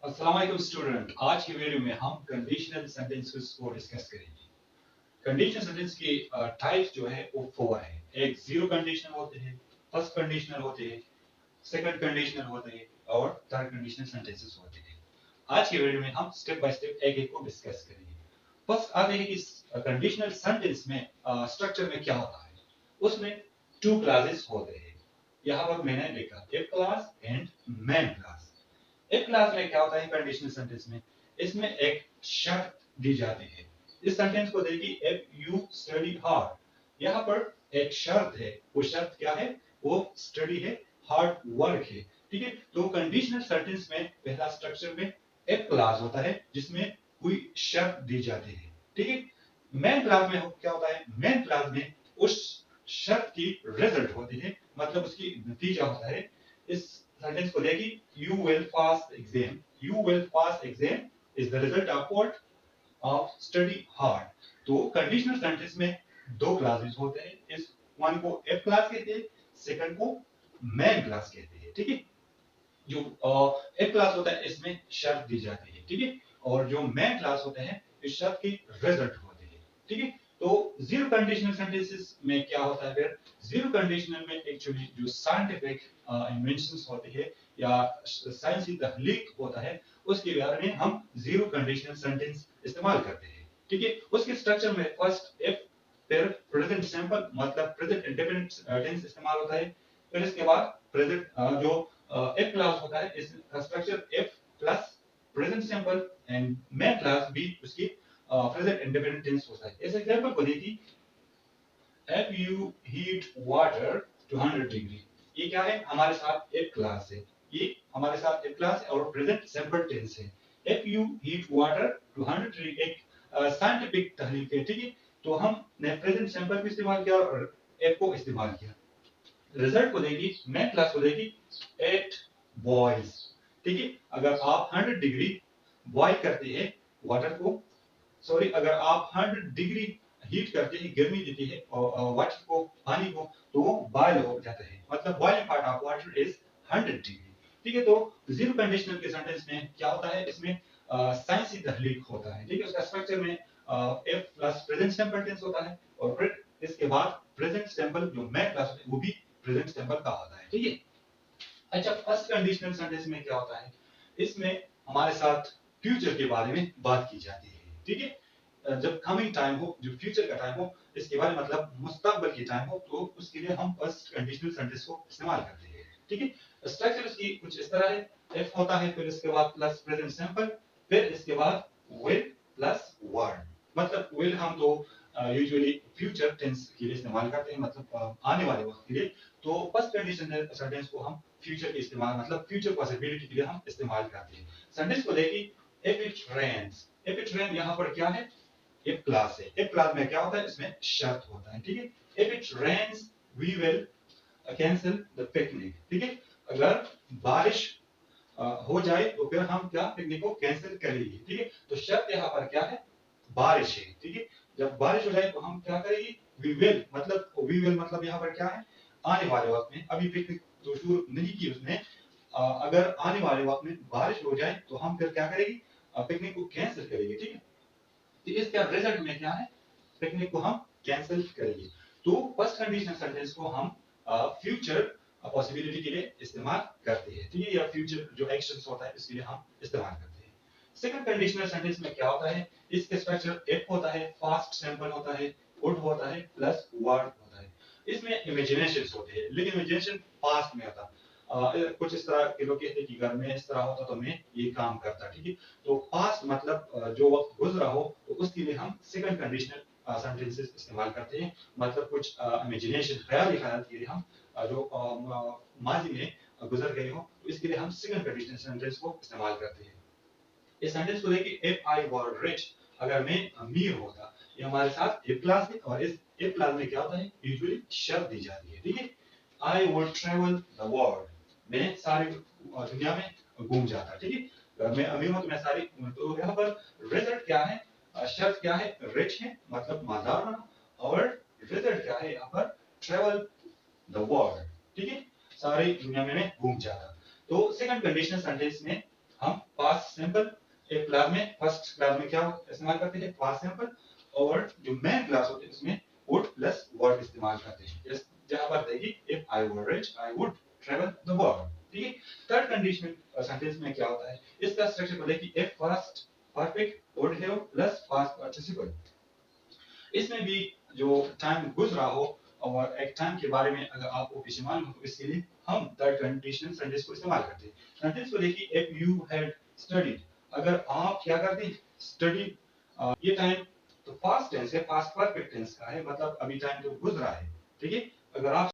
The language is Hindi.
अस्सलाम वालेकुम स्टूडेंट। आज की वीडियो में हम कंडीशनल सेंटेंसेस को डिस्कस करेंगे। कंडीशनल सेंटेंस की टाइप्स जो है वो 4 है। एक जीरो कंडीशनल होते हैं, फर्स्ट कंडीशनल होते हैं, सेकंड कंडीशनल होते हैं और थर्ड कंडीशनल सेंटेंसेस होते हैं। आज की वीडियो में हम स्टेप बाय स्टेप एक एक को डिस्कस करेंगे। फर्स्ट आते हैं इस कंडीशनल सेंटेंस में स्ट्रक्चर में क्या होता है। उसमें टू क्लासेस होते हैं। यहाँ पर मैंने लिखा ए क्लास एंड मैन क्लास। एक क्लास में क्या होता है कंडीशनल सेंटेंस में, इसमें एक शर्त दी जाती है। इस सेंटेंस को देखिए, इफ यू स्टडी हार्ड, यहाँ पर एक शर्त है। वो शर्त क्या है? वो स्टडी है, हार्ड वर्क है। ठीक है, तो कंडीशनल सेंटेंस में पहला स्ट्रक्चर में एक क्लास होता है जिसमें कोई शर्त दी जाती है। ठीक है, मेन क्लास में क्या होता है? मेन क्लास में उस शर्त की रिजल्ट होती है, मतलब उसकी नतीजा होता है। इस सेंटेंस को देखिए, you will pass exam. You will pass exam is the result of what? Of study hard. तो कंडीशनल सेंटेंस में दो क्लासेस होते हैं। इस वन को एफ क्लास कहते हैं, सेकंड को मैन क्लास कहते हैं। ठीक है, जो एफ क्लास होता है इसमें शर्त दी जाती है। ठीक है, और जो मैन क्लास होते हैं इस शर्त के रिजल्ट होते हैं। ठीक है, तो जीरो कंडीशनल सेंटेंसेस में क्या होता है फिर? जीरो कंडीशनल में एक्चुअली जो साइंटिफिक इन्वेंशंस होती है या साइंसी तहलीक होता है, उसके बारे में हम जीरो कंडीशनल सेंटेंस इस्तेमाल करते हैं। ठीक है, उसके स्ट्रक्चर में फर्स्ट इफ, फिर प्रेजेंट सिंपल मतलब प्रेजेंट इंडेफिनिट टेंस इस्तेमाल होता है। फिर इसके बाद प्रेजेंट जो इफ क्लास होता है, इसका structure if plus present simple and main class भी उसकी प्रेजेंट इंडेफिनिट टेंस होता है। इस एग्जांपल को देखिए, if you heat water to 100 degree, ये क्या है? हमारे साथ एक क्लास है। ये हमारे साथ एक क्लास है और प्रेजेंट सिंपल टेंस है। if you heat water to 100 degree एक साइंटिफिक तहलीक है। ठीक है, तो हमने प्रेजेंट सिंपल भी इस्तेमाल किया और एफ को इस्तेमाल किया। रिजल्ट को देखिए, मेन क्लास को देखिए, एट बॉयज। ठीक है, अगर आप 100 डिग्री बॉयल करते हैं वाटर को, सॉरी, अगर आप 100 डिग्री हीट करते हैं, गर्मी देते हैं और वाटर को, पानी को, तो वो बॉयल हो जाता है। मतलब boiling point of water is 100 degree. ठीक है, तो जीरो कंडीशनल के सेंटेंस में क्या होता है? इसमें साइंसी तहलीक होता है। ठीक है, उसका स्ट्रक्चर में F plus present simple tense होता है और फिर इसके बाद प्रेजेंट सिंपल जो मैं क्लास होता है वो भी प्रेजेंट सिंपल का होता है। ठीक है, अच्छा, फर्स्ट कंडीशनल सेंटेंस में क्या होता है? इसमें हमारे साथ फ्यूचर के बारे में बात की जाती है। ठीक है, जब कमिंग टाइम हो, जो फ्यूचर का टाइम हो, इसके बारे में मतलब मुस्तकबिल की टाइम हो, तो उसके लिए हम फर्स्ट कंडीशनल सेंटेंस को इस्तेमाल करते हैं। ठीक है, स्ट्रक्चर इसकी कुछ इस तरह है। इफ होता है, फिर इसके बाद प्लस प्रेजेंट सिंपल, फिर इसके बाद विल प्लस वर्ड। मतलब विल हम तो यूजुअली फ्यूचर टेंस के लिए इस्तेमाल करते हैं, मतलब आने वाले वक्त के लिए। तो फर्स्ट कंडीशन सेंटेंस को हम फ्यूचर के इस्तेमाल मतलब फ्यूचर पॉसिबिलिटी के लिए हम इस्तेमाल करते हैं। सेंटेंस को देखिए, if it rains. If it rain यहाँ पर क्या है? इफ क्लास है। इफ क्लास में क्या होता है? इसमें शर्त होता है। ठीक है, if it rains we will cancel the picnic. ठीक है, अगर बारिश हो जाए तो फिर हम क्या पिकनिक को कैंसिल करेंगे। ठीक है, तो शर्त यहाँ पर क्या है? बारिश है। ठीक है, जब बारिश हो जाए तो हम क्या करेंगे? वी विल मतलब यहाँ पर क्या है? आने वाले वक्त में, अभी पिकनिक तो शुरू नहीं की उसने। अगर आने वाले वक्त में बारिश हो जाए तो हम फिर क्या करेंगे? पिकनिक को कैंसिल करेंगे। ठीक है, तो इसका रिजल्ट में क्या है? पिकनिक को हम कैंसिल करेंगे। तो फर्स्ट कंडीशनल सेंटेंस को हम फ्यूचर पॉसिबिलिटी के लिए इस्तेमाल करते हैं। ठीक है, या फ्यूचर जो एक्शंस होता है इसके लिए हम इस्तेमाल करते हैं। सेकंड कंडीशनल सेंटेंस में क्या होता है? इसके स्ट्रक्चर इफ होता है, पास्ट सिंपल होता है, वुड होता है, प्लस वर्ड होता है। इसमें इमेजिनेशन होते हैं, लेकिन इमेजिनेशन पास्ट में होता है। कुछ इस तरह के लोग कहते हैं कि अगर मैं इस तरह होता तो मैं ये काम करता। ठीक है, तो पास्ट मतलब जो वक्त गुजरा हो, तो उसके लिए हम सेकंड कंडीशनल सेंटेंसेस इस्तेमाल करते हैं। मतलब कुछ इमेजिनेशन, ख्याली ख्याल के लिए हम जो माजी में गुजर गए हो, तो इसके लिए हम सेकंड कंडीशनल सेंटेंस को इस्तेमाल करते हैं। इस सेंटेंस को देखिए, इफ आई वर रिच, अगर मैं अमीर होता। ये हमारे साथ इफ क्लास है और इस इफ क्लास में क्या होता है? यूजुअली शर्त दी जाती है। ठीक है, I would travel the world, मैं सारी दुनिया में घूम जाता। ठीक है, अगर मैं अमीर हूं तो मैं सारी, तो यहाँ पर रिजल्ट क्या है? शर्त क्या है? रिच है मतलब मालदार होना, और रिजल्ट क्या है यहाँ पर? Travel the world. ठीक है, सारी दुनिया में मैं घूम जाता। तो सेकंड कंडीशनल सेंटेंस में हम पास्ट सिंपल। एक क्लास में फर्स्ट क्लास में क्या इस्तेमाल करते हैं, पास्ट सिंपल, और जो मेन क्लास होती है उसमें वुड प्लस वर्ब इस्तेमाल करते हैं। जहां पर देगी if I were rich I would travel the world. ठीक है। थर्ड कंडीशनल सेंटेंस में क्या होता है, इसका स्ट्रक्चर बोले कि if past perfect would have plus past participle. इसमें भी जो टाइम गुजरा हो और एक टाइम के बारे में अगर आपको पीछे मालूम हो तो इसके लिए हम थर्ड कंडीशनल सेंटेंस को इस्तेमाल करते हैं। सेंटेंस को देखिए, इफ यू हैड स्टडीड, अगर आप क्या करते स्टडी, ये टाइम तो पास्ट टेंस है, पास्ट परफेक्ट टेंस का है, मतलब अभी टाइम तो गुजरा है। ठीक है। अगर आप